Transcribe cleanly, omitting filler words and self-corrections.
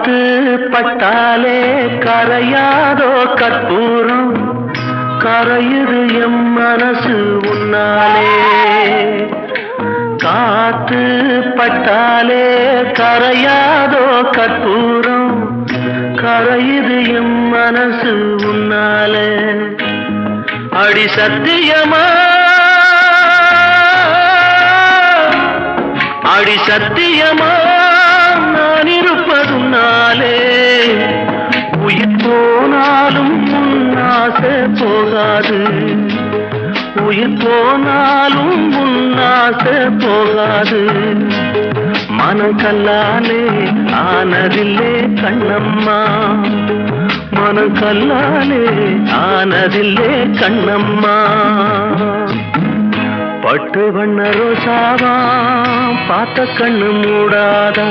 காத்து பட்டாலே கரையாதோ கற்பூரம் கரையுது எம் மனசு உன்னாலே காத்து பட்டாலே கரையாதோ கற்பூரம் கரையுது எம் மனசு உன்னாலே அடி சத்தியமா அடி சத்தியமா நான் இருப்பதுனாலே உயிர் போனாலும் உன்னாசை போகாது உயிர் போனாலும் உன்னாசை போகாது மனக்கல்லாலே ஆனதில்லே கண்ணம்மா மனக்கல்லாலே ஆனதில்லே கண்ணம்மா பட்டு வண்ண ரோசாவா பார்த்த கண்ணு மூடாதா